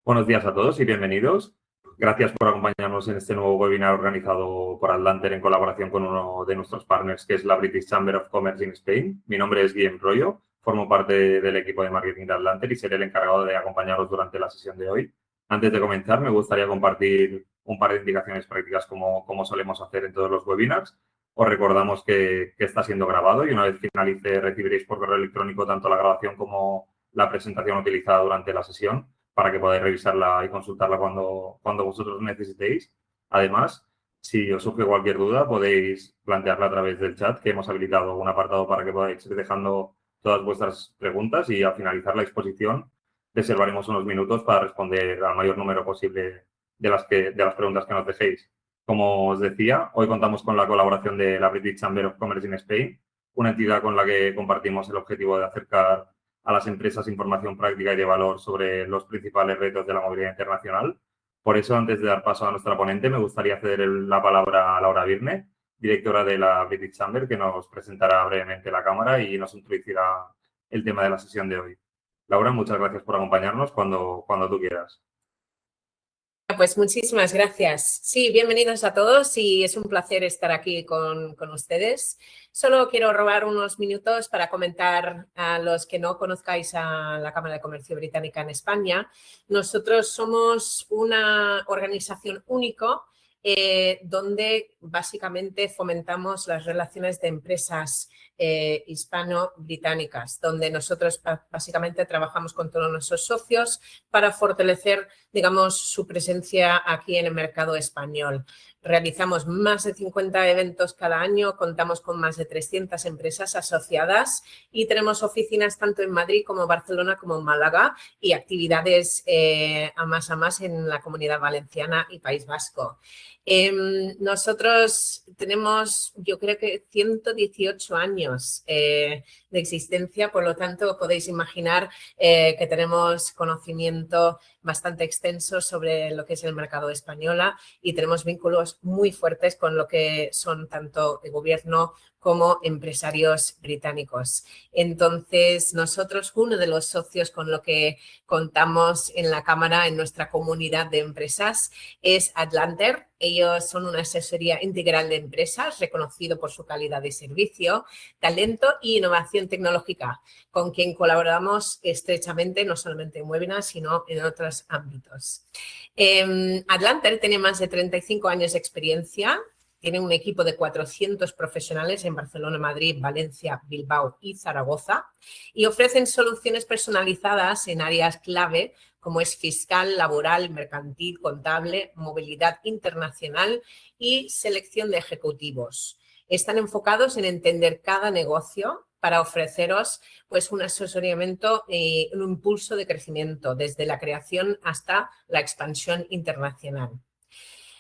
Buenos días a todos y bienvenidos. Gracias por acompañarnos en este nuevo webinar organizado por Atlanter en colaboración con uno de nuestros partners, que es la British Chamber of Commerce in Spain. Mi nombre es Guillem Royo, formo parte del equipo de marketing de Atlanter y seré el encargado de acompañaros durante la sesión de hoy. Antes de comenzar, me gustaría compartir un par de indicaciones prácticas como solemos hacer en todos los webinars. Os recordamos que está siendo grabado y una vez finalice recibiréis por correo electrónico tanto la grabación como la presentación utilizada durante la sesión, para que podáis revisarla y consultarla cuando vosotros necesitéis. Además, si os surge cualquier duda, podéis plantearla a través del chat, que hemos habilitado un apartado para que podáis ir dejando todas vuestras preguntas y al finalizar la exposición reservaremos unos minutos para responder al mayor número posible de las preguntas que nos dejéis. Como os decía, hoy contamos con la colaboración de la British Chamber of Commerce in Spain, una entidad con la que compartimos el objetivo de acercar a las empresas información práctica y de valor sobre los principales retos de la movilidad internacional. Por eso, antes de dar paso a nuestra ponente, me gustaría ceder la palabra a Laura Birne, directora de la British Chamber, que nos presentará brevemente la cámara y nos introducirá el tema de la sesión de hoy. Laura, muchas gracias por acompañarnos cuando tú quieras. Pues muchísimas gracias. Sí, bienvenidos a todos y es un placer estar aquí con ustedes. Solo quiero robar unos minutos para comentar a los que no conozcáis a la Cámara de Comercio Británica en España. Nosotros somos una organización único donde básicamente fomentamos las relaciones de empresas hispano-británicas, donde nosotros básicamente trabajamos con todos nuestros socios para fortalecer, digamos, su presencia aquí en el mercado español. Realizamos más de 50 eventos cada año, contamos con más de 300 empresas asociadas y tenemos oficinas tanto en Madrid como Barcelona como en Málaga y actividades a más en la Comunidad Valenciana y País Vasco. Nosotros tenemos, yo creo que 118 años de existencia, por lo tanto podéis imaginar que tenemos conocimiento bastante extenso sobre lo que es el mercado español y tenemos vínculos muy fuertes con lo que son tanto el gobierno como empresarios británicos. Entonces, nosotros, uno de los socios con lo que contamos en la Cámara, en nuestra comunidad de empresas, es Atlanter. Ellos son una asesoría integral de empresas, reconocido por su calidad de servicio, talento e innovación tecnológica, con quien colaboramos estrechamente, no solamente en webinars, sino en otros ámbitos. Atlanter tiene más de 35 años de experiencia. Tiene un equipo de 400 profesionales en Barcelona, Madrid, Valencia, Bilbao y Zaragoza y ofrecen soluciones personalizadas en áreas clave como es fiscal, laboral, mercantil, contable, movilidad internacional y selección de ejecutivos. Están enfocados en entender cada negocio para ofreceros pues, un asesoramiento y un impulso de crecimiento desde la creación hasta la expansión internacional.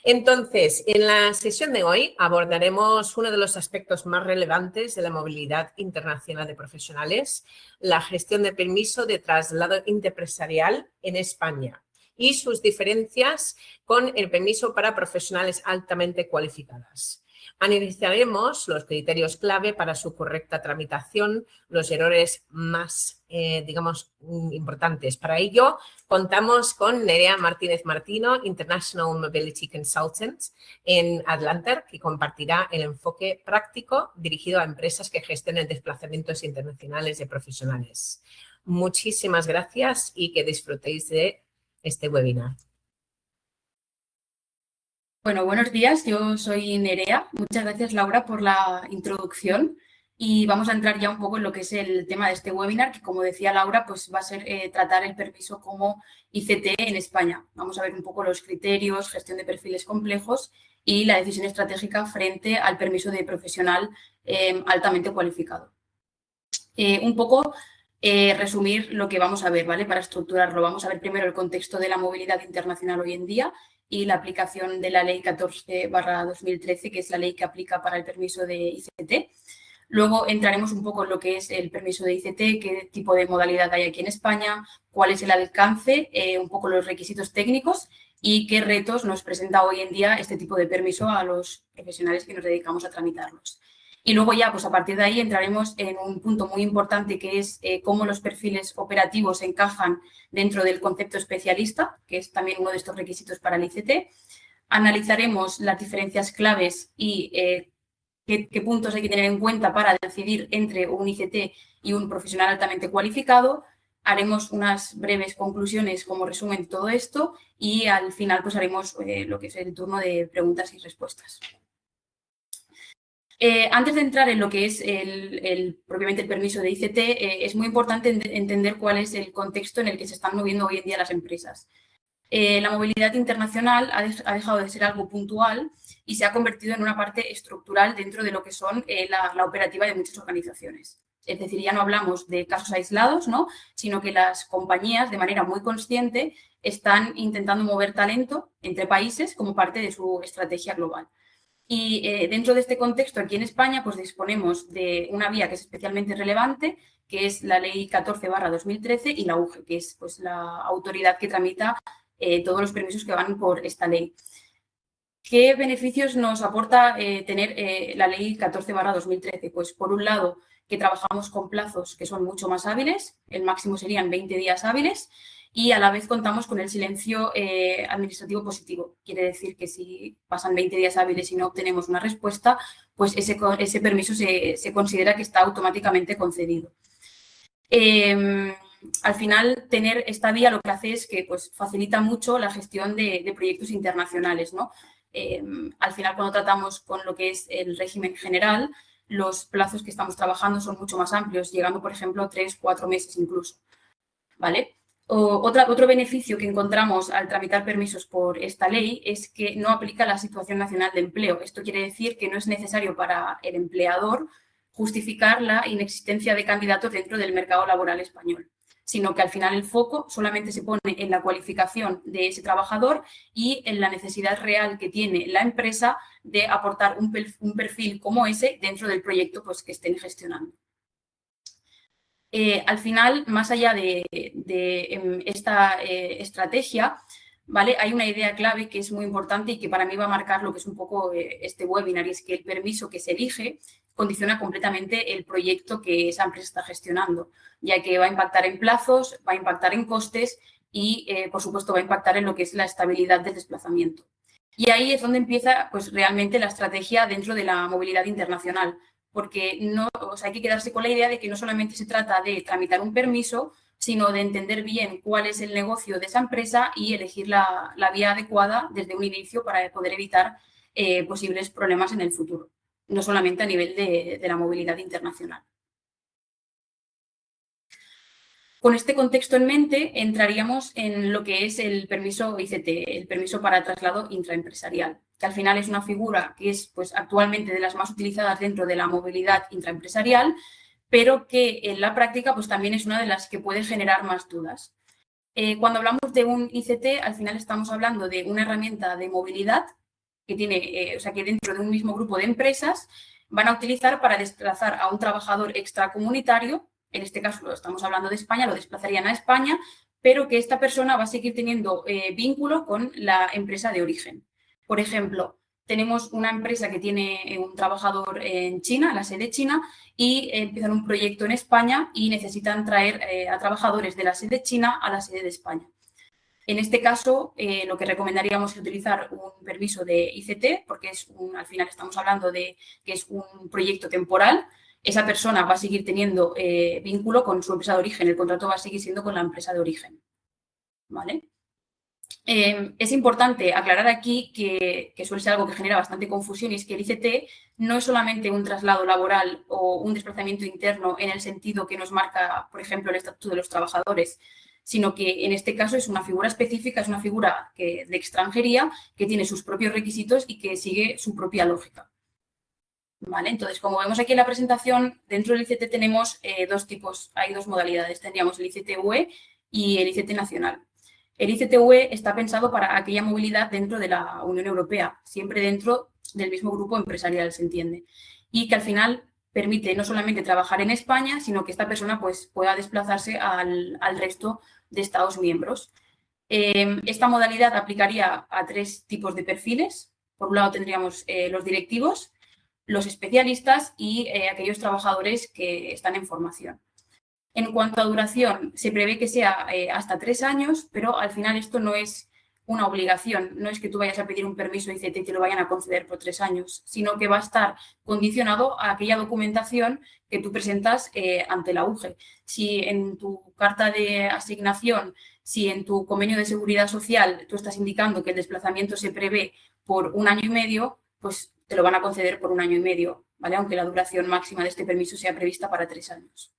Entonces, en la sesión de hoy abordaremos uno de los aspectos más relevantes de la movilidad internacional de profesionales, la gestión de permiso de traslado empresarial en España y sus diferencias con el permiso para profesionales altamente cualificadas. Analizaremos los criterios clave para su correcta tramitación, los errores más, importantes. Para ello, contamos con Nerea Martínez Martino, International Mobility Consultant en Atlanter, que compartirá el enfoque práctico dirigido a empresas que gestionen desplazamientos internacionales de profesionales. Muchísimas gracias y que disfrutéis de este webinar. Bueno, buenos días, yo soy Nerea. Muchas gracias, Laura, por la introducción y vamos a entrar ya un poco en lo que es el tema de este webinar, que como decía Laura, pues va a ser tratar el permiso como ICT en España. Vamos a ver un poco los criterios, gestión de perfiles complejos y la decisión estratégica frente al permiso de profesional altamente cualificado. Un poco resumir lo que vamos a ver, ¿vale? Para estructurarlo, vamos a ver primero el contexto de la movilidad internacional hoy en día y la aplicación de la Ley 14/2013, que es la ley que aplica para el permiso de ICT. Luego entraremos un poco en lo que es el permiso de ICT, qué tipo de modalidad hay aquí en España, cuál es el alcance, un poco los requisitos técnicos y qué retos nos presenta hoy en día este tipo de permiso a los profesionales que nos dedicamos a tramitarlos. Y luego ya, pues a partir de ahí entraremos en un punto muy importante que es cómo los perfiles operativos encajan dentro del concepto especialista, que es también uno de estos requisitos para el ICT. Analizaremos las diferencias claves y qué puntos hay que tener en cuenta para decidir entre un ICT y un profesional altamente cualificado. Haremos unas breves conclusiones como resumen de todo esto y al final pues haremos lo que es el turno de preguntas y respuestas. Antes de entrar en lo que es propiamente el permiso de ICT, es muy importante entender cuál es el contexto en el que se están moviendo hoy en día las empresas. La movilidad internacional ha dejado de ser algo puntual y se ha convertido en una parte estructural dentro de lo que son la operativa de muchas organizaciones. Es decir, ya no hablamos de casos aislados, ¿no?, sino que las compañías, de manera muy consciente, están intentando mover talento entre países como parte de su estrategia global. Y dentro de este contexto, aquí en España, pues disponemos de una vía que es especialmente relevante, que es la Ley 14/2013 y la UGE, que es pues, la autoridad que tramita todos los permisos que van por esta ley. ¿Qué beneficios nos aporta tener la Ley 14/2013? Pues, por un lado, que trabajamos con plazos que son mucho más hábiles, el máximo serían 20 días hábiles, y a la vez contamos con el silencio administrativo positivo. Quiere decir que si pasan 20 días hábiles y no obtenemos una respuesta, pues ese permiso se considera que está automáticamente concedido. Al final, tener esta vía lo que hace es que pues, facilita mucho la gestión de proyectos internacionales, ¿no? Al final, cuando tratamos con lo que es el régimen general, los plazos que estamos trabajando son mucho más amplios, llegando, por ejemplo, 3 o 4 meses incluso, ¿vale? Otro beneficio que encontramos al tramitar permisos por esta ley es que no aplica la situación nacional de empleo. Esto quiere decir que no es necesario para el empleador justificar la inexistencia de candidatos dentro del mercado laboral español, sino que al final el foco solamente se pone en la cualificación de ese trabajador y en la necesidad real que tiene la empresa de aportar un perfil como ese dentro del proyecto pues, que estén gestionando. Al final, más allá de esta estrategia, ¿vale?, hay una idea clave que es muy importante y que para mí va a marcar lo que es un poco este webinar, y es que el permiso que se elige condiciona completamente el proyecto que esa empresa está gestionando, ya que va a impactar en plazos, va a impactar en costes y, por supuesto, va a impactar en lo que es la estabilidad del desplazamiento. Y ahí es donde empieza pues, realmente la estrategia dentro de la movilidad internacional, porque hay que quedarse con la idea de que no solamente se trata de tramitar un permiso, sino de entender bien cuál es el negocio de esa empresa y elegir la vía adecuada desde un inicio para poder evitar posibles problemas en el futuro, no solamente a nivel de la movilidad internacional. Con este contexto en mente, entraríamos en lo que es el permiso ICT, el permiso para traslado intraempresarial, que al final es una figura que es pues, actualmente de las más utilizadas dentro de la movilidad intraempresarial, pero que en la práctica pues, también es una de las que puede generar más dudas. Cuando hablamos de un ICT, al final estamos hablando de una herramienta de movilidad que tiene, que dentro de un mismo grupo de empresas van a utilizar para desplazar a un trabajador extracomunitario. En este caso estamos hablando de España, lo desplazarían a España, pero que esta persona va a seguir teniendo vínculo con la empresa de origen. Por ejemplo, tenemos una empresa que tiene un trabajador en China, la sede china, y empiezan un proyecto en España y necesitan traer a trabajadores de la sede china a la sede de España. En este caso, lo que recomendaríamos es utilizar un permiso de ICT, porque al final estamos hablando de que es un proyecto temporal. Esa persona va a seguir teniendo vínculo con su empresa de origen, el contrato va a seguir siendo con la empresa de origen, ¿vale? Es importante aclarar aquí que suele ser algo que genera bastante confusión, y es que el ICT no es solamente un traslado laboral o un desplazamiento interno en el sentido que nos marca, por ejemplo, el Estatuto de los Trabajadores, sino que en este caso es una figura específica, es una figura de extranjería que tiene sus propios requisitos y que sigue su propia lógica. ¿Vale? Entonces, como vemos aquí en la presentación, dentro del ICT tenemos dos tipos, hay dos modalidades. Tendríamos el ICT UE y el ICT nacional. El ICT UE está pensado para aquella movilidad dentro de la Unión Europea, siempre dentro del mismo grupo empresarial, se entiende, y que al final permite no solamente trabajar en España, sino que esta persona pues, pueda desplazarse al resto de Estados miembros. Esta modalidad aplicaría a 3 tipos de perfiles. Por un lado tendríamos los directivos, los especialistas y aquellos trabajadores que están en formación. En cuanto a duración, se prevé que sea hasta 3 años, pero al final esto no es una obligación, no es que tú vayas a pedir un permiso ICT y te lo vayan a conceder por 3 años, sino que va a estar condicionado a aquella documentación que tú presentas ante la UGE. Si en tu carta de asignación, si en tu convenio de seguridad social tú estás indicando que el desplazamiento se prevé por 1 año y medio, pues te lo van a conceder por 1 año y medio, ¿vale? Aunque la duración máxima de este permiso sea prevista para 3 años.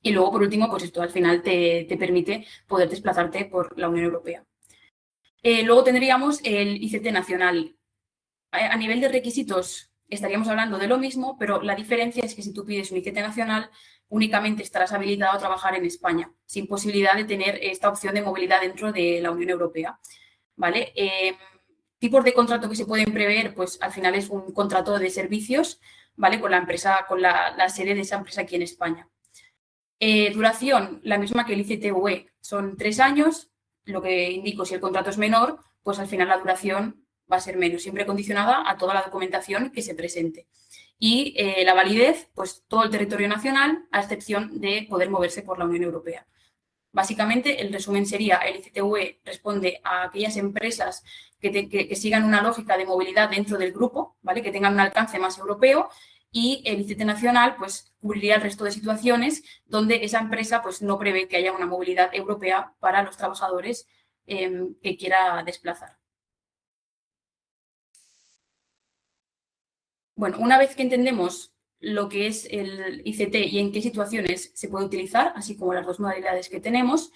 Y luego, por último, pues esto al final te permite poder desplazarte por la Unión Europea. Luego tendríamos el ICT nacional. A nivel de requisitos estaríamos hablando de lo mismo, pero la diferencia es que si tú pides un ICT nacional, únicamente estarás habilitado a trabajar en España, sin posibilidad de tener esta opción de movilidad dentro de la Unión Europea, ¿vale? Tipos de contrato que se pueden prever, pues al final es un contrato de servicios, ¿vale? Con la empresa, con la sede de esa empresa aquí en España. Duración, la misma que el ICT-UE, son 3 años. Lo que indico, si el contrato es menor, pues al final la duración va a ser menos, siempre condicionada a toda la documentación que se presente. Y la validez, pues todo el territorio nacional, a excepción de poder moverse por la Unión Europea. Básicamente, el resumen sería, el ICT-UE responde a aquellas empresas que sigan una lógica de movilidad dentro del grupo, ¿vale? Que tengan un alcance más europeo, y el ICT nacional pues cubriría el resto de situaciones donde esa empresa pues no prevé que haya una movilidad europea para los trabajadores que quiera desplazar. Bueno, una vez que entendemos lo que es el ICT y en qué situaciones se puede utilizar, así como las 2 modalidades que tenemos,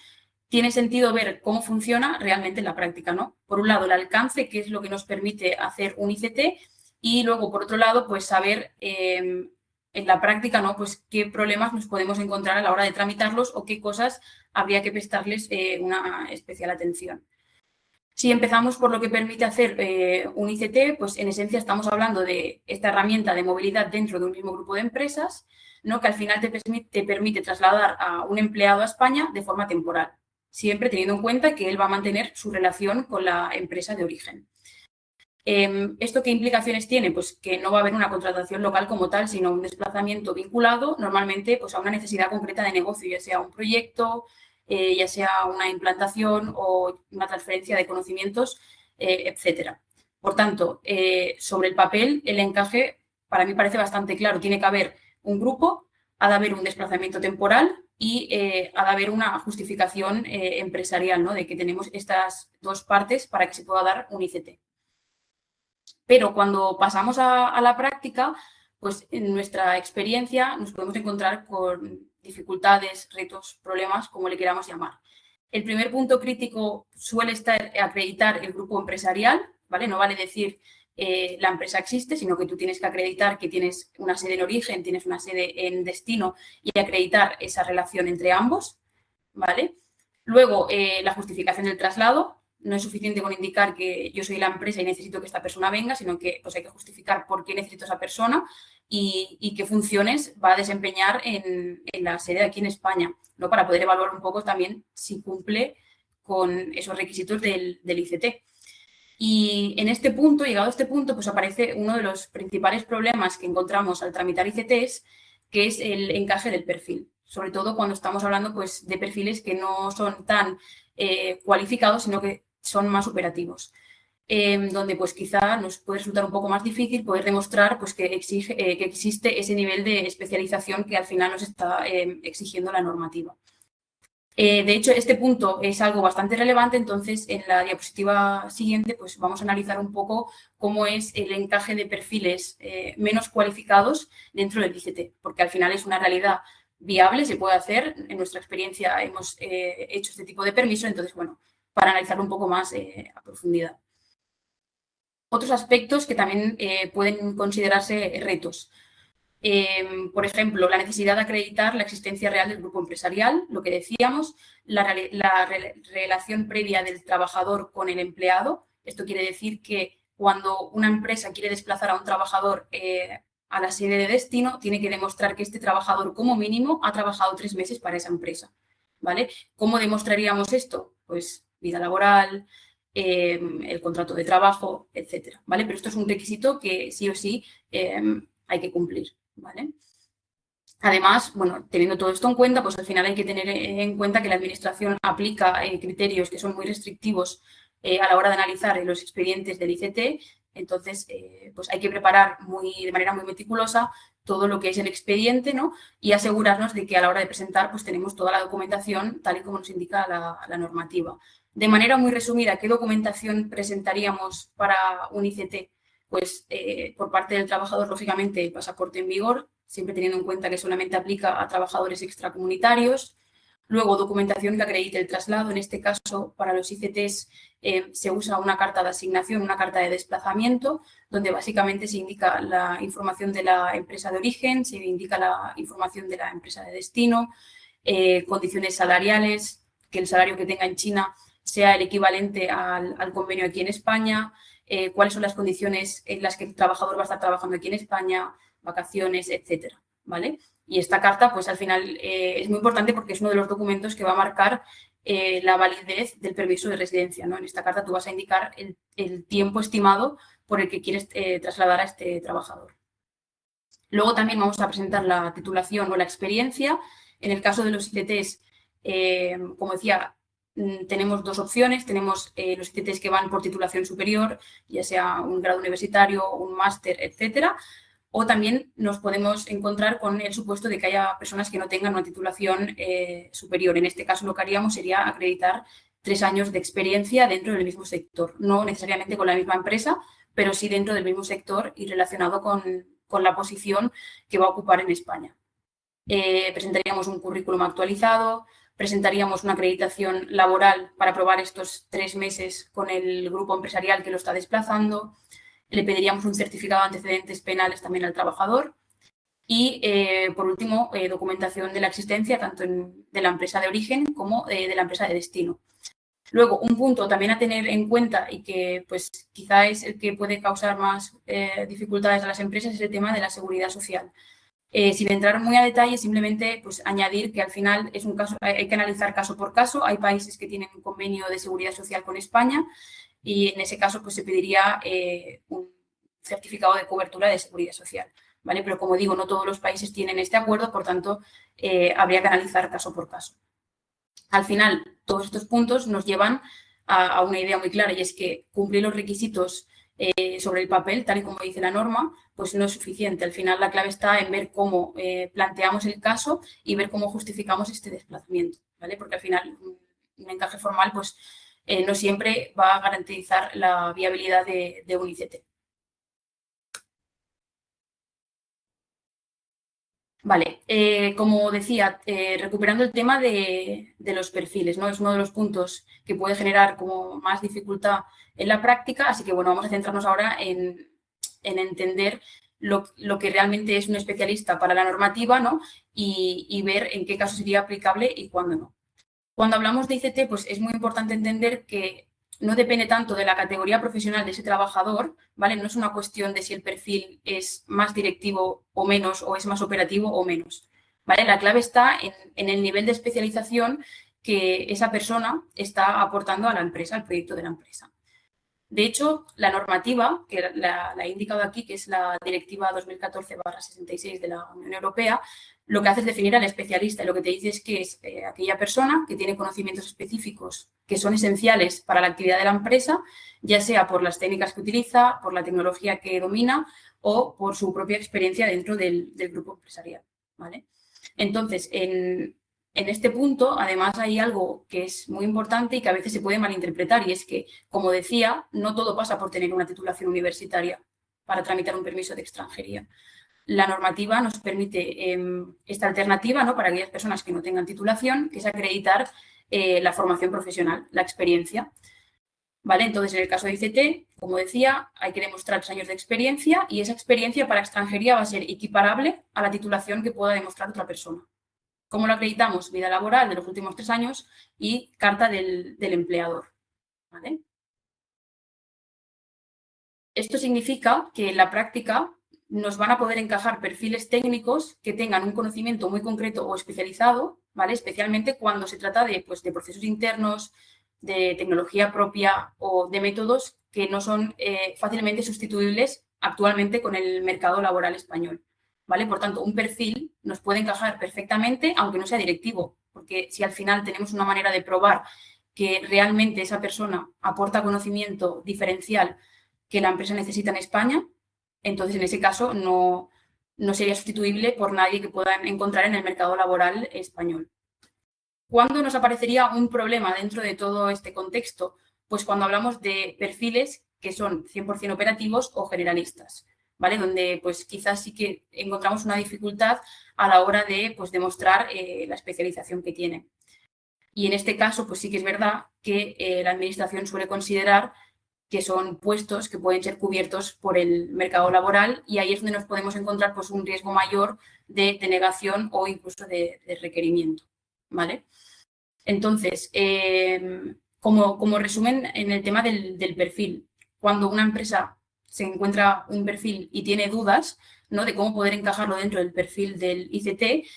tiene sentido ver cómo funciona realmente en la práctica, ¿no? Por un lado, el alcance, que es lo que nos permite hacer un ICT, y luego, por otro lado, pues saber en la práctica, ¿no? Pues qué problemas nos podemos encontrar a la hora de tramitarlos o qué cosas habría que prestarles una especial atención. Si empezamos por lo que permite hacer un ICT, pues en esencia estamos hablando de esta herramienta de movilidad dentro de un mismo grupo de empresas, ¿no? Que al final te permite trasladar a un empleado a España de forma temporal, siempre teniendo en cuenta que él va a mantener su relación con la empresa de origen. ¿Esto qué implicaciones tiene? Pues que no va a haber una contratación local como tal, sino un desplazamiento vinculado normalmente pues, a una necesidad concreta de negocio, ya sea un proyecto, ya sea una implantación o una transferencia de conocimientos, etcétera. Por tanto, sobre el papel, el encaje para mí parece bastante claro. Tiene que haber un grupo, ha de haber un desplazamiento temporal y ha de haber una justificación empresarial, ¿no? De que tenemos estas 2 partes para que se pueda dar un ICT. Pero cuando pasamos a la práctica, pues en nuestra experiencia nos podemos encontrar con dificultades, retos, problemas, como le queramos llamar. El primer punto crítico suele estar acreditar el grupo empresarial, ¿vale? No vale decir la empresa existe, sino que tú tienes que acreditar que tienes una sede en origen, tienes una sede en destino y acreditar esa relación entre ambos, ¿vale? Luego, la justificación del traslado. No es suficiente con indicar que yo soy la empresa y necesito que esta persona venga, sino que pues, hay que justificar por qué necesito a esa persona y qué funciones va a desempeñar en la sede aquí en España, ¿no? Para poder evaluar un poco también si cumple con esos requisitos del ICT. Y en este punto, llegado a este punto, pues aparece uno de los principales problemas que encontramos al tramitar ICTs, que es el encaje del perfil. Sobre todo cuando estamos hablando pues, de perfiles que no son tan cualificados, sino que son más operativos, donde pues quizá nos puede resultar un poco más difícil poder demostrar pues, que existe ese nivel de especialización que al final nos está exigiendo la normativa. De hecho, este punto es algo bastante relevante, entonces en la diapositiva siguiente pues, vamos a analizar un poco cómo es el encaje de perfiles menos cualificados dentro del ICT, porque al final es una realidad viable, se puede hacer. En nuestra experiencia hemos hecho este tipo de permiso, entonces, bueno, para analizarlo un poco más a profundidad. Otros aspectos que también pueden considerarse retos. Por ejemplo, la necesidad de acreditar la existencia real del grupo empresarial, lo que decíamos, la relación previa del trabajador con el empleado. Esto quiere decir que cuando una empresa quiere desplazar a un trabajador a la sede de destino, tiene que demostrar que este trabajador como mínimo ha trabajado 3 meses para esa empresa, ¿vale? ¿Cómo demostraríamos esto? Pues vida laboral, el contrato de trabajo, etcétera, ¿vale? Pero esto es un requisito que sí o sí hay que cumplir, ¿vale? Además, bueno, teniendo todo esto en cuenta, pues al final hay que tener en cuenta que la Administración aplica criterios que son muy restrictivos a la hora de analizar los expedientes del ICT. Entonces, pues hay que preparar de manera muy meticulosa todo lo que es el expediente, ¿no? Y asegurarnos de que a la hora de presentar, pues tenemos toda la documentación tal y como nos indica la normativa. De manera muy resumida, ¿qué documentación presentaríamos para un ICT? Pues por parte del trabajador, lógicamente, el pasaporte en vigor, siempre teniendo en cuenta que solamente aplica a trabajadores extracomunitarios. Luego, documentación que acredite el traslado. En este caso, para los ICTs se usa una carta de asignación, una carta de desplazamiento, donde básicamente se indica la información de la empresa de origen, se indica la información de la empresa de destino, condiciones salariales, que el salario que tenga en China sea el equivalente al convenio aquí en España, cuáles son las condiciones en las que el trabajador va a estar trabajando aquí en España, vacaciones, etcétera, ¿vale? Y esta carta, pues al final es muy importante porque es uno de los documentos que va a marcar la validez del permiso de residencia, ¿no? En esta carta tú vas a indicar el tiempo estimado por el que quieres trasladar a este trabajador. Luego también vamos a presentar la titulación o la experiencia. En el caso de los ICTs, como decía, tenemos dos opciones. Tenemos los ICTs que van por titulación superior, ya sea un grado universitario, un máster, etcétera. O también nos podemos encontrar con el supuesto de que haya personas que no tengan una titulación superior. En este caso, lo que haríamos sería acreditar 3 años de experiencia dentro del mismo sector. No necesariamente con la misma empresa, pero sí dentro del mismo sector y relacionado con la posición que va a ocupar en España. Presentaríamos un currículum actualizado, presentaríamos una acreditación laboral para probar estos 3 meses con el grupo empresarial que lo está desplazando. Le pediríamos un certificado de antecedentes penales también al trabajador y, por último, documentación de la existencia tanto de la empresa de origen como de la empresa de destino. Luego, un punto también a tener en cuenta y que pues, quizá es el que puede causar más dificultades a las empresas es el tema de la seguridad social. Sin entrar muy a detalle, simplemente pues, añadir que al final es un caso, hay que analizar caso por caso. Hay países que tienen un convenio de seguridad social con España y en ese caso pues, se pediría un certificado de cobertura de seguridad social, ¿vale? Pero como digo, no todos los países tienen este acuerdo, por tanto, habría que analizar caso por caso. Al final, todos estos puntos nos llevan a una idea muy clara y es que cumplir los requisitos sobre el papel, tal y como dice la norma, pues no es suficiente. Al final, la clave está en ver cómo planteamos el caso y ver cómo justificamos este desplazamiento, ¿vale? Porque al final, un encaje formal, pues no siempre va a garantizar la viabilidad de un ICT. Vale, como decía, recuperando el tema de los perfiles, ¿no? Es uno de los puntos que puede generar como más dificultad en la práctica, así que bueno, vamos a centrarnos ahora en entender lo que realmente es un especialista para la normativa, ¿no? Y ver en qué caso sería aplicable y cuándo no. Cuando hablamos de ICT, pues es muy importante entender que no depende tanto de la categoría profesional de ese trabajador, ¿vale? No es una cuestión de si el perfil es más directivo o menos, o es más operativo o menos, ¿vale? La clave está en el nivel de especialización que esa persona está aportando a la empresa, al proyecto de la empresa. De hecho, la normativa, que la he indicado aquí, que es la Directiva 2014/66 de la Unión Europea, lo que hace es definir al especialista y lo que te dice es que es aquella persona que tiene conocimientos específicos que son esenciales para la actividad de la empresa, ya sea por las técnicas que utiliza, por la tecnología que domina o por su propia experiencia dentro del grupo empresarial, ¿vale? Entonces, en este punto, además, hay algo que es muy importante y que a veces se puede malinterpretar y es que, como decía, no todo pasa por tener una titulación universitaria para tramitar un permiso de extranjería. La normativa nos permite esta alternativa, ¿no? Para aquellas personas que no tengan titulación, que es acreditar la formación profesional, la experiencia. ¿Vale? Entonces, en el caso de ICT, como decía, hay que demostrar 3 años de experiencia y esa experiencia para extranjería va a ser equiparable a la titulación que pueda demostrar otra persona. ¿Cómo lo acreditamos? Vida laboral de los últimos 3 años y carta del empleador, ¿vale? Esto significa que en la práctica nos van a poder encajar perfiles técnicos que tengan un conocimiento muy concreto o especializado, ¿vale? Especialmente cuando se trata de procesos internos, de tecnología propia o de métodos que no son fácilmente sustituibles actualmente con el mercado laboral español, ¿vale? Por tanto, un perfil nos puede encajar perfectamente, aunque no sea directivo, porque si al final tenemos una manera de probar que realmente esa persona aporta conocimiento diferencial que la empresa necesita en España, entonces en ese caso no sería sustituible por nadie que puedan encontrar en el mercado laboral español. ¿Cuándo nos aparecería un problema dentro de todo este contexto? Pues cuando hablamos de perfiles que son 100% operativos o generalistas, ¿vale? Donde pues quizás sí que encontramos una dificultad a la hora de pues, demostrar la especialización que tiene. Y en este caso, pues sí que es verdad que la administración suele considerar que son puestos que pueden ser cubiertos por el mercado laboral y ahí es donde nos podemos encontrar pues, un riesgo mayor de denegación o incluso de requerimiento, ¿vale? Entonces, como resumen en el tema del perfil, cuando una empresa se encuentra un perfil y tiene dudas, ¿no?, de cómo poder encajarlo dentro del perfil del ICT,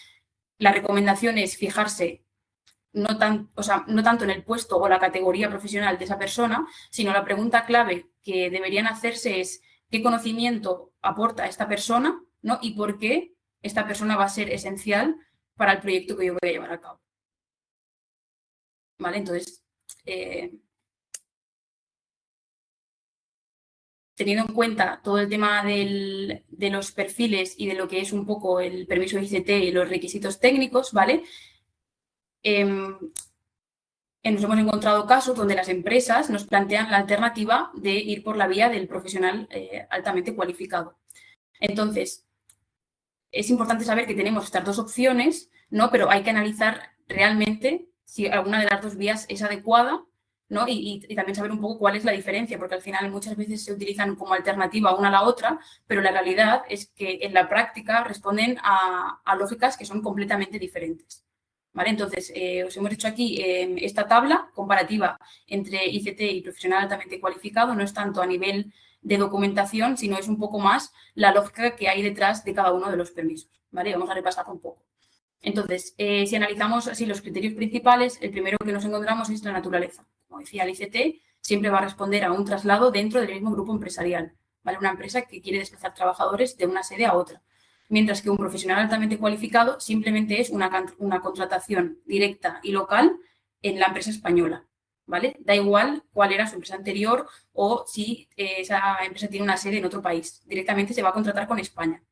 la recomendación es fijarse no tanto en el puesto o la categoría profesional de esa persona, sino la pregunta clave que deberían hacerse es qué conocimiento aporta esta persona, ¿no?, y por qué esta persona va a ser esencial para el proyecto que yo voy a llevar a cabo. ¿Vale? Entonces, teniendo en cuenta todo el tema de los perfiles y de lo que es un poco el permiso ICT y los requisitos técnicos, ¿vale? Nos hemos encontrado casos donde las empresas nos plantean la alternativa de ir por la vía del profesional altamente cualificado. Entonces, es importante saber que tenemos estas dos opciones, ¿no? Pero hay que analizar realmente si alguna de las dos vías es adecuada, ¿no? Y también saber un poco cuál es la diferencia, porque al final muchas veces se utilizan como alternativa una a la otra, pero la realidad es que en la práctica responden a lógicas que son completamente diferentes. ¿Vale? Entonces, os hemos hecho aquí esta tabla comparativa entre ICT y profesional altamente cualificado. No es tanto a nivel de documentación, sino es un poco más la lógica que hay detrás de cada uno de los permisos. ¿Vale? Vamos a repasar un poco. Entonces, si analizamos así los criterios principales, el primero que nos encontramos es la naturaleza. Como decía, el ICT siempre va a responder a un traslado dentro del mismo grupo empresarial. ¿Vale? Una empresa que quiere desplazar trabajadores de una sede a otra. Mientras que un profesional altamente cualificado simplemente es una contratación directa y local en la empresa española, ¿vale? Da igual cuál era su empresa anterior o si esa empresa tiene una sede en otro país. Directamente se va a contratar con España.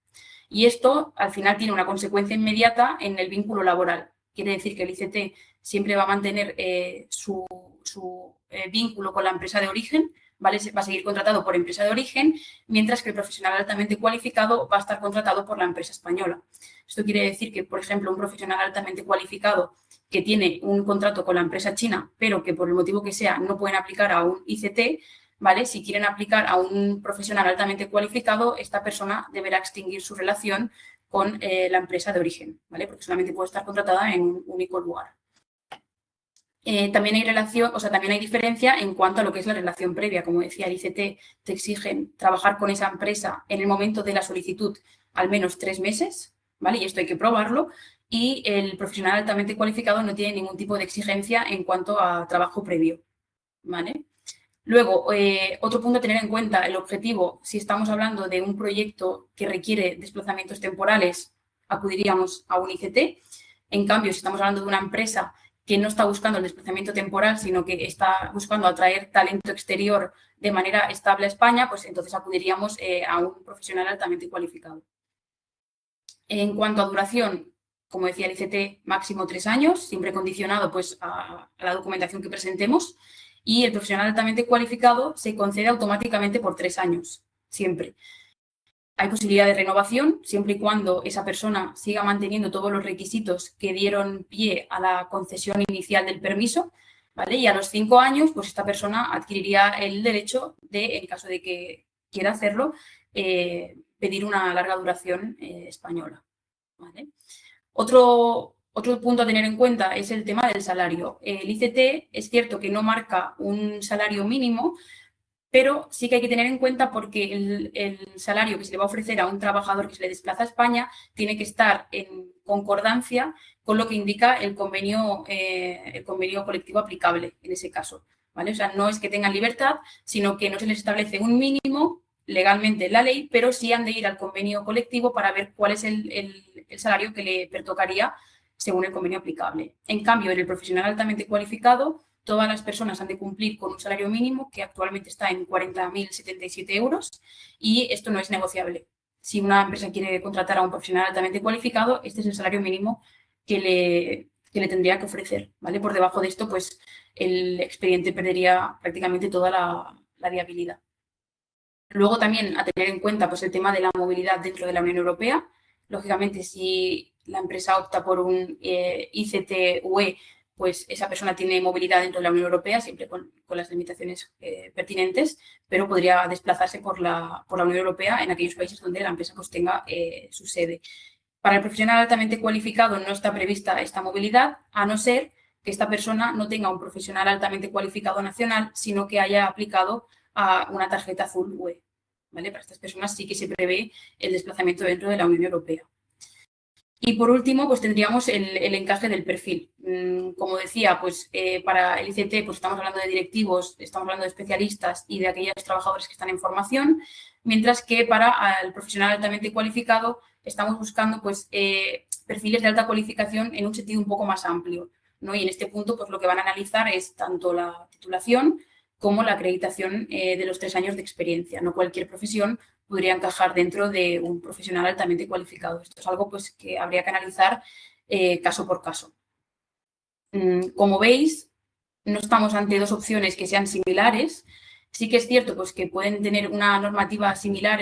Y esto, al final, tiene una consecuencia inmediata en el vínculo laboral. Quiere decir que el ICT siempre va a mantener su vínculo con la empresa de origen, ¿vale? Va a seguir contratado por empresa de origen, mientras que el profesional altamente cualificado va a estar contratado por la empresa española. Esto quiere decir que, por ejemplo, un profesional altamente cualificado que tiene un contrato con la empresa china, pero que por el motivo que sea no pueden aplicar a un ICT, ¿vale? Si quieren aplicar a un profesional altamente cualificado, esta persona deberá extinguir su relación con la empresa de origen, ¿vale? Porque solamente puede estar contratada en un único lugar. También hay diferencia en cuanto a lo que es la relación previa. Como decía, el ICT te exigen trabajar con esa empresa en el momento de la solicitud al menos 3 meses, ¿vale? Y esto hay que probarlo. Y el profesional altamente cualificado no tiene ningún tipo de exigencia en cuanto a trabajo previo, ¿vale? Luego, otro punto a tener en cuenta, el objetivo. Si estamos hablando de un proyecto que requiere desplazamientos temporales, acudiríamos a un ICT. En cambio, si estamos hablando de una empresa que no está buscando el desplazamiento temporal, sino que está buscando atraer talento exterior de manera estable a España, pues entonces acudiríamos a un profesional altamente cualificado. En cuanto a duración, como decía el ICT, máximo 3 años, siempre condicionado pues, a la documentación que presentemos, y el profesional altamente cualificado se concede automáticamente por 3 años, siempre. Hay posibilidad de renovación siempre y cuando esa persona siga manteniendo todos los requisitos que dieron pie a la concesión inicial del permiso, ¿vale? Y a los 5 años, pues esta persona adquiriría el derecho de, en caso de que quiera hacerlo, pedir una larga duración española, ¿vale? Otro punto a tener en cuenta es el tema del salario. El ICT es cierto que no marca un salario mínimo, pero sí que hay que tener en cuenta porque el salario que se le va a ofrecer a un trabajador que se le desplaza a España tiene que estar en concordancia con lo que indica el convenio colectivo aplicable en ese caso, ¿vale? O sea, no es que tengan libertad, sino que no se les establece un mínimo legalmente en la ley, pero sí han de ir al convenio colectivo para ver cuál es el salario que le pertocaría según el convenio aplicable. En cambio, en el profesional altamente cualificado, todas las personas han de cumplir con un salario mínimo que actualmente está en 40.077 euros y esto no es negociable. Si una empresa quiere contratar a un profesional altamente cualificado, este es el salario mínimo que le tendría que ofrecer, ¿vale? Por debajo de esto, pues el expediente perdería prácticamente toda la viabilidad. Luego también a tener en cuenta pues, el tema de la movilidad dentro de la Unión Europea. Lógicamente, si la empresa opta por un ICT-UE, pues esa persona tiene movilidad dentro de la Unión Europea, siempre con las limitaciones pertinentes, pero podría desplazarse por la Unión Europea en aquellos países donde la empresa pues, tenga su sede. Para el profesional altamente cualificado no está prevista esta movilidad, a no ser que esta persona no tenga un profesional altamente cualificado nacional, sino que haya aplicado a una tarjeta azul UE. ¿Vale? Para estas personas sí que se prevé el desplazamiento dentro de la Unión Europea. Y por último, pues tendríamos el encaje del perfil. Como decía, pues para el ICT pues estamos hablando de directivos, estamos hablando de especialistas y de aquellos trabajadores que están en formación, mientras que para el profesional altamente cualificado estamos buscando pues perfiles de alta cualificación en un sentido un poco más amplio, ¿no? Y en este punto pues lo que van a analizar es tanto la titulación como la acreditación de los 3 años de experiencia. No cualquier profesión podría encajar dentro de un profesional altamente cualificado. Esto es algo pues, que habría que analizar caso por caso. Como veis, no estamos ante 2 opciones que sean similares. Sí que es cierto pues, que pueden tener una normativa similar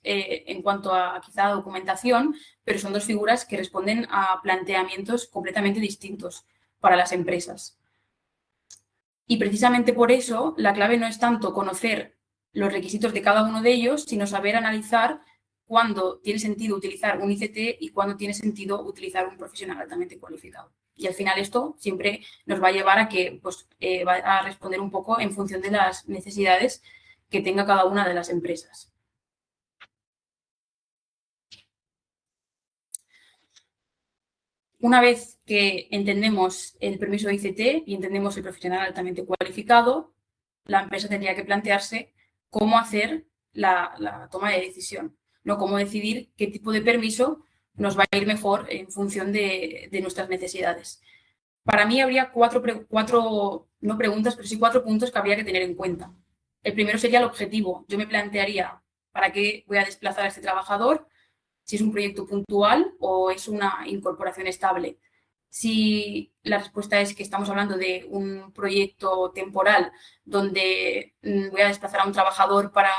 en cuanto a quizá documentación, pero son 2 figuras que responden a planteamientos completamente distintos para las empresas. Y precisamente por eso la clave no es tanto conocer los requisitos de cada uno de ellos, sino saber analizar cuándo tiene sentido utilizar un ICT y cuándo tiene sentido utilizar un profesional altamente cualificado. Y al final esto siempre nos va a llevar a que pues, va a responder un poco en función de las necesidades que tenga cada una de las empresas. Una vez que entendemos el permiso de ICT y entendemos el profesional altamente cualificado, la empresa tendría que plantearse cómo hacer la toma de decisión, ¿no? Cómo decidir qué tipo de permiso nos va a ir mejor en función de nuestras necesidades. Para mí habría cuatro puntos que habría que tener en cuenta. El primero sería el objetivo. Yo me plantearía para qué voy a desplazar a este trabajador, si es un proyecto puntual o es una incorporación estable. Si la respuesta es que estamos hablando de un proyecto temporal donde voy a desplazar a un trabajador para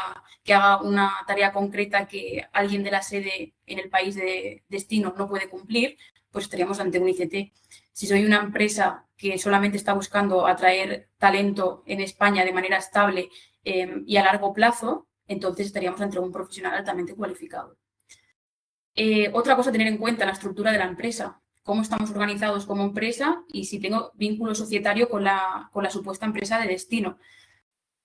que haga una tarea concreta que alguien de la sede en el país de destino no puede cumplir, pues estaríamos ante un ICT. Si soy una empresa que solamente está buscando atraer talento en España de manera estable y a largo plazo, entonces estaríamos ante un profesional altamente cualificado. Otra cosa a tener en cuenta, la estructura de la empresa. Cómo estamos organizados como empresa y si tengo vínculo societario con la supuesta empresa de destino.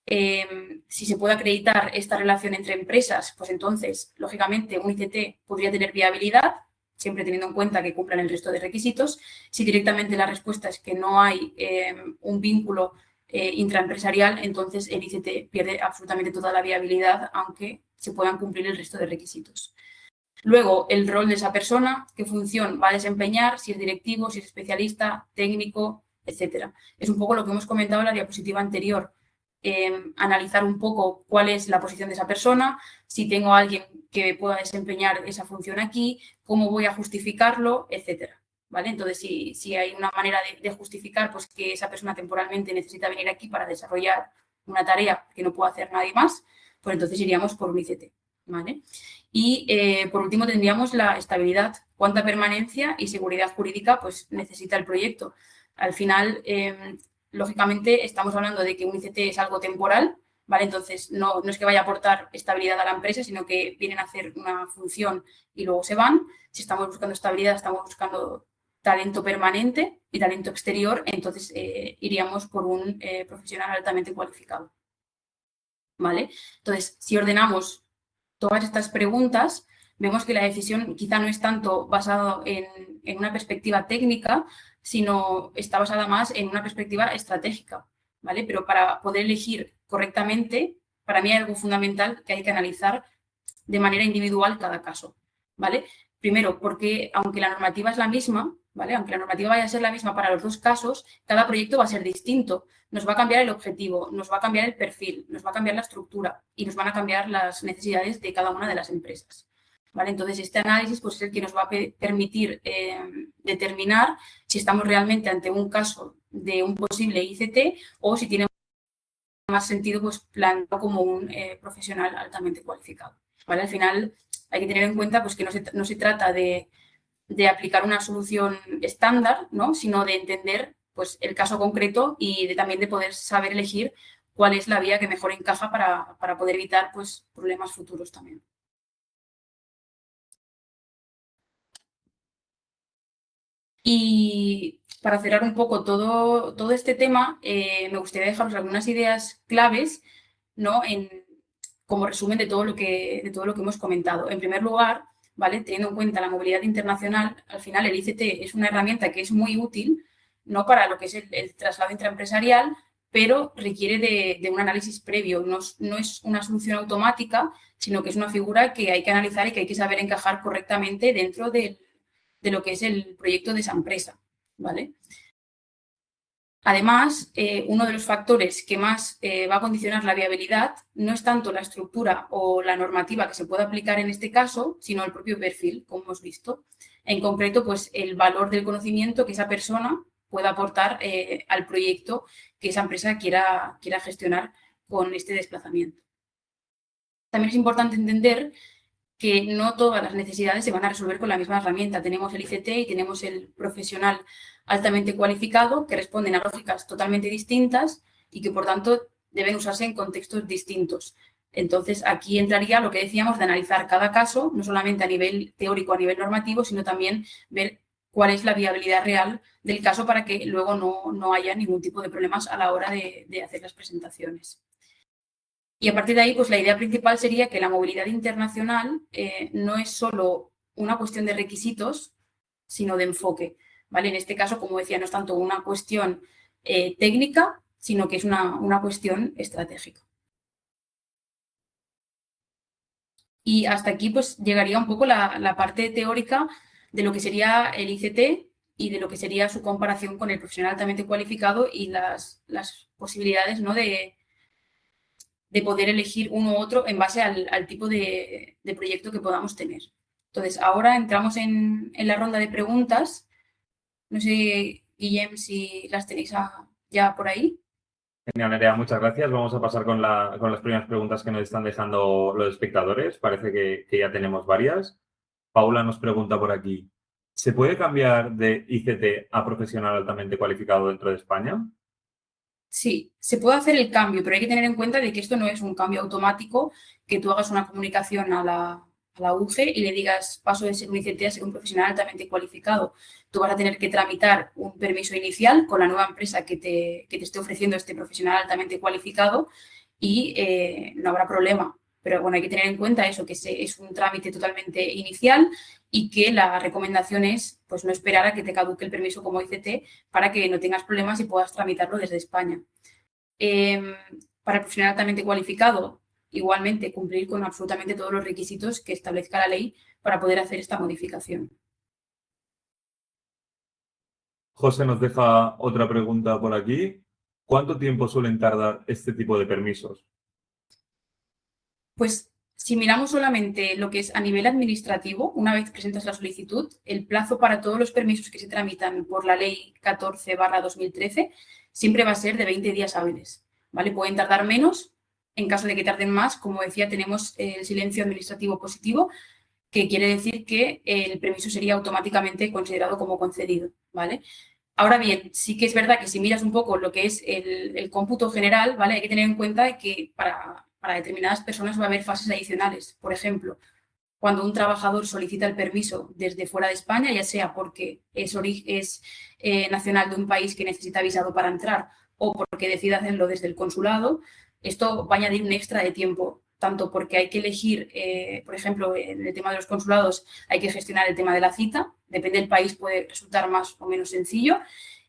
Si se puede acreditar esta relación entre empresas, pues entonces, lógicamente, un ICT podría tener viabilidad, siempre teniendo en cuenta que cumplan el resto de requisitos. Si directamente la respuesta es que no hay un vínculo intraempresarial, entonces el ICT pierde absolutamente toda la viabilidad, aunque se puedan cumplir el resto de requisitos. Luego, el rol de esa persona, qué función va a desempeñar, si es directivo, si es especialista, técnico, etc. Es un poco lo que hemos comentado en la diapositiva anterior. Analizar un poco cuál es la posición de esa persona, si tengo a alguien que pueda desempeñar esa función aquí, cómo voy a justificarlo, etc. ¿Vale? Entonces, si hay una manera de justificar pues, que esa persona temporalmente necesita venir aquí para desarrollar una tarea que no puede hacer nadie más, pues entonces iríamos por un ICT. ¿Vale? Y por último tendríamos la estabilidad, cuánta permanencia y seguridad jurídica pues, necesita el proyecto. Al final, lógicamente, estamos hablando de que un ICT es algo temporal, ¿vale? Entonces no es que vaya a aportar estabilidad a la empresa, sino que vienen a hacer una función y luego se van. Si estamos buscando estabilidad, estamos buscando talento permanente y talento exterior, entonces iríamos por un profesional altamente cualificado. ¿Vale? Entonces, si ordenamos todas estas preguntas, vemos que la decisión quizá no es tanto basada en en una perspectiva técnica, sino está basada más en una perspectiva estratégica, ¿vale? Pero para poder elegir correctamente, para mí hay algo fundamental que hay que analizar de manera individual cada caso, ¿vale? Primero, porque aunque la normativa es la misma, ¿vale? Aunque la normativa vaya a ser la misma para los dos casos, cada proyecto va a ser distinto. Nos va a cambiar el objetivo, nos va a cambiar el perfil, nos va a cambiar la estructura y nos van a cambiar las necesidades de cada una de las empresas, ¿vale? Entonces, este análisis pues, es el que nos va a permitir determinar si estamos realmente ante un caso de un posible ICT o si tiene más sentido pues, plantearlo como un profesional altamente cualificado, ¿vale? Al final hay que tener en cuenta pues, que no se trata de aplicar una solución estándar, ¿no? Sino de entender pues, el caso concreto y también de poder saber elegir cuál es la vía que mejor encaja para poder evitar pues, problemas futuros también. Y para cerrar un poco todo este tema, me gustaría dejaros algunas ideas claves, ¿no? Como resumen de todo lo que hemos comentado. En primer lugar, ¿vale? Teniendo en cuenta la movilidad internacional, al final el ICT es una herramienta que es muy útil, ¿no? Para lo que es el traslado intraempresarial, pero requiere de un análisis previo. No es una solución automática, sino que es una figura que hay que analizar y que hay que saber encajar correctamente dentro de lo que es el proyecto de esa empresa, ¿vale? Además, uno de los factores que más va a condicionar la viabilidad no es tanto la estructura o la normativa que se pueda aplicar en este caso, sino el propio perfil, como hemos visto. En concreto, pues el valor del conocimiento que esa persona pueda aportar al proyecto que esa empresa quiera gestionar con este desplazamiento. También es importante entender que no todas las necesidades se van a resolver con la misma herramienta. Tenemos el ICT y tenemos el profesional altamente cualificado que responden a lógicas totalmente distintas y que, por tanto, deben usarse en contextos distintos. Entonces, aquí entraría lo que decíamos de analizar cada caso, no solamente a nivel teórico, a nivel normativo, sino también ver cuál es la viabilidad real del caso para que luego no haya ningún tipo de problemas a la hora de hacer las presentaciones. Y a partir de ahí, pues la idea principal sería que la movilidad internacional no es solo una cuestión de requisitos, sino de enfoque, ¿vale? En este caso, como decía, no es tanto una cuestión técnica, sino que es una cuestión estratégica. Y hasta aquí, pues, llegaría un poco la parte teórica de lo que sería el ICT y de lo que sería su comparación con el profesional altamente cualificado y las posibilidades, ¿no? de poder elegir uno u otro en base al tipo de proyecto que podamos tener. Entonces, ahora entramos en la ronda de preguntas. No sé, Guillem, si las tenéis ya por ahí. Genial, Nerea, muchas gracias. Vamos a pasar con las primeras preguntas que nos están dejando los espectadores. Parece que ya tenemos varias. Paula nos pregunta por aquí, ¿se puede cambiar de ICT a profesional altamente cualificado dentro de España? Sí, se puede hacer el cambio, pero hay que tener en cuenta de que esto no es un cambio automático, que tú hagas una comunicación a la UGE y le digas paso de ser un ICT a ser un profesional altamente cualificado. Tú vas a tener que tramitar un permiso inicial con la nueva empresa que te esté ofreciendo este profesional altamente cualificado y no habrá problema. Pero bueno, hay que tener en cuenta eso, que es un trámite totalmente inicial y que la recomendación es pues, no esperar a que te caduque el permiso como ICT para que no tengas problemas y puedas tramitarlo desde España. Para el profesional altamente cualificado, igualmente cumplir con absolutamente todos los requisitos que establezca la ley para poder hacer esta modificación. José nos deja otra pregunta por aquí. ¿Cuánto tiempo suelen tardar este tipo de permisos? Pues si miramos solamente lo que es a nivel administrativo, una vez presentas la solicitud, el plazo para todos los permisos que se tramitan por la ley 14/2013 siempre va a ser de 20 días hábiles, ¿vale? Pueden tardar menos. En caso de que tarden más, como decía, tenemos el silencio administrativo positivo, que quiere decir que el permiso sería automáticamente considerado como concedido, ¿vale? Ahora bien, sí que es verdad que si miras un poco lo que es el cómputo general, ¿vale? Hay que tener en cuenta que para determinadas personas va a haber fases adicionales. Por ejemplo, cuando un trabajador solicita el permiso desde fuera de España, ya sea porque es nacional de un país que necesita visado para entrar o porque decide hacerlo desde el consulado, esto va a añadir un extra de tiempo, tanto porque hay que elegir, por ejemplo, en el tema de los consulados hay que gestionar el tema de la cita depende del país, puede resultar más o menos sencillo.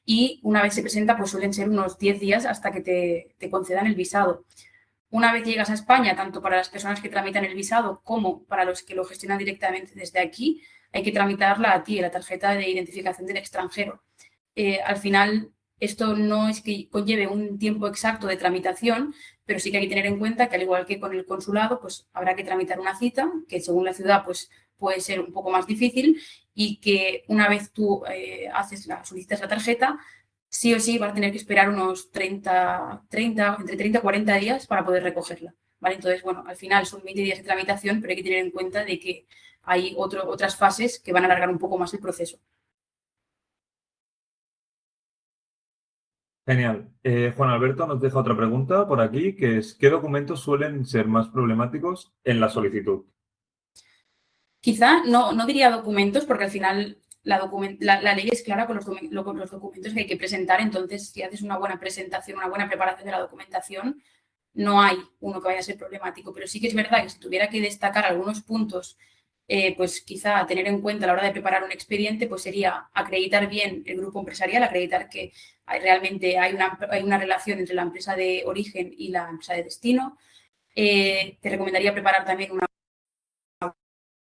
Y una vez se presenta, pues suelen ser unos 10 días hasta que te concedan el visado. Una vez llegas a España, tanto para las personas que tramitan el visado como para los que lo gestionan directamente desde aquí, hay que tramitarla a ti, la tarjeta de identificación del extranjero. Al final, esto no es que conlleve un tiempo exacto de tramitación, pero sí que hay que tener en cuenta que, al igual que con el consulado, pues habrá que tramitar una cita, que según la ciudad pues, puede ser un poco más difícil, y que una vez tú solicitas la tarjeta, sí o sí vas a tener que esperar unos entre 30 y 40 días para poder recogerla, ¿vale? Entonces, bueno, al final son 20 días de tramitación, pero hay que tener en cuenta de que hay otras fases que van a alargar un poco más el proceso. Genial. Juan Alberto nos deja otra pregunta por aquí, que es ¿qué documentos suelen ser más problemáticos en la solicitud? Quizá no diría documentos, porque al final la ley es clara con los documentos que hay que presentar. Entonces, si haces una buena presentación, una buena preparación de la documentación, no hay uno que vaya a ser problemático. Pero sí que es verdad que si tuviera que destacar algunos puntos, pues quizá a tener en cuenta a la hora de preparar un expediente, pues sería acreditar bien el grupo empresarial, acreditar que realmente hay una relación entre la empresa de origen y la empresa de destino. Te recomendaría preparar también una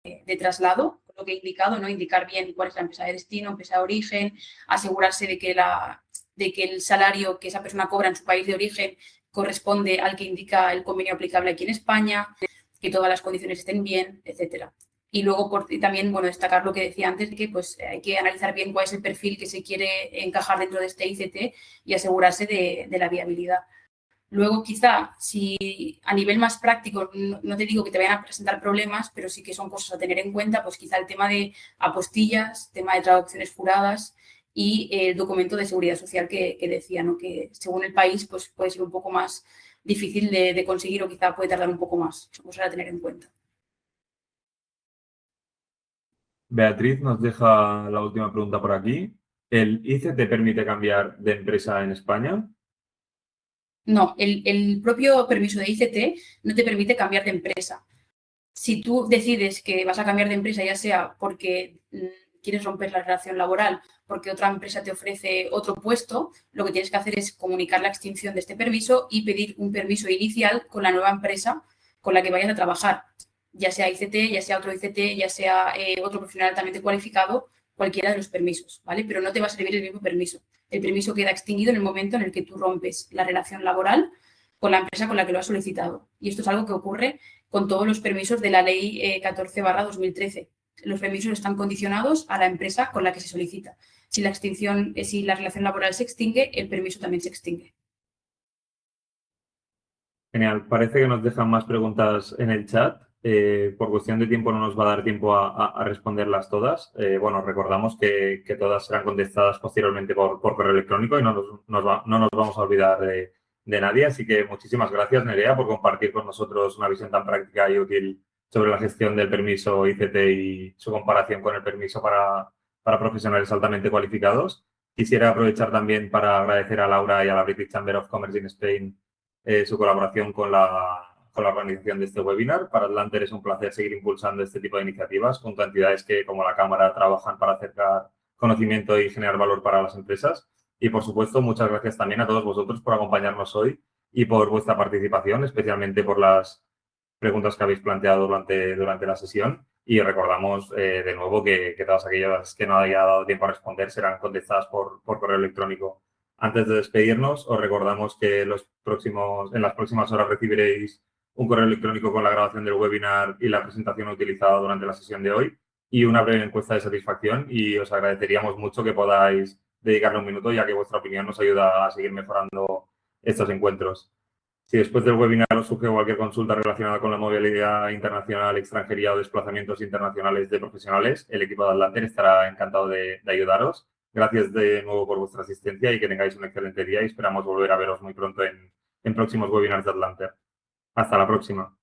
de traslado, lo que he indicado, ¿no? Indicar bien cuál es la empresa de destino, empresa de origen, asegurarse de que el salario que esa persona cobra en su país de origen corresponde al que indica el convenio aplicable aquí en España, que todas las condiciones estén bien, etcétera. Y luego también, bueno, destacar lo que decía antes, que pues hay que analizar bien cuál es el perfil que se quiere encajar dentro de este ICT y asegurarse de la viabilidad. Luego, quizá, si a nivel más práctico, no te digo que te vayan a presentar problemas, pero sí que son cosas a tener en cuenta, pues quizá el tema de apostillas, tema de traducciones juradas y el documento de seguridad social que decía, ¿no? Que según el país pues puede ser un poco más difícil de conseguir o quizá puede tardar un poco más. Son cosas a tener en cuenta. Beatriz nos deja la última pregunta por aquí. ¿El ICT permite cambiar de empresa en España? No, el propio permiso de ICT no te permite cambiar de empresa. Si tú decides que vas a cambiar de empresa, ya sea porque quieres romper la relación laboral, porque otra empresa te ofrece otro puesto, lo que tienes que hacer es comunicar la extinción de este permiso y pedir un permiso inicial con la nueva empresa con la que vayas a trabajar, ya sea ICT, ya sea otro ICT, ya sea otro profesional altamente cualificado, cualquiera de los permisos, ¿vale? Pero no te va a servir el mismo permiso. El permiso queda extinguido en el momento en el que tú rompes la relación laboral con la empresa con la que lo has solicitado. Y esto es algo que ocurre con todos los permisos de la Ley 14/2013. Los permisos están condicionados a la empresa con la que se solicita. Si la relación laboral se extingue, el permiso también se extingue. Genial. Parece que nos dejan más preguntas en el chat. Por cuestión de tiempo no nos va a dar tiempo a responderlas todas. Bueno, recordamos que todas serán contestadas posteriormente por correo electrónico y no nos vamos a olvidar de nadie. Así que muchísimas gracias, Nerea, por compartir con nosotros una visión tan práctica y útil sobre la gestión del permiso ICT y su comparación con el permiso para profesionales altamente cualificados. Quisiera aprovechar también para agradecer a Laura y a la British Chamber of Commerce in Spain su colaboración con la organización de este webinar. Para Atlanter es un placer seguir impulsando este tipo de iniciativas junto a entidades que, como la Cámara, trabajan para acercar conocimiento y generar valor para las empresas. Y, por supuesto, muchas gracias también a todos vosotros por acompañarnos hoy y por vuestra participación, especialmente por las preguntas que habéis planteado durante la sesión. Y recordamos de nuevo que todas aquellas que no haya dado tiempo a responder serán contestadas por correo electrónico. Antes de despedirnos, os recordamos que en las próximas horas recibiréis un correo electrónico con la grabación del webinar y la presentación utilizada durante la sesión de hoy y una breve encuesta de satisfacción, y os agradeceríamos mucho que podáis dedicarle un minuto, ya que vuestra opinión nos ayuda a seguir mejorando estos encuentros. Si después del webinar os surge cualquier consulta relacionada con la movilidad internacional, extranjería o desplazamientos internacionales de profesionales, el equipo de Atlanter estará encantado de ayudaros. Gracias de nuevo por vuestra asistencia y que tengáis un excelente día y esperamos volver a veros muy pronto en próximos webinars de Atlanter. Hasta la próxima.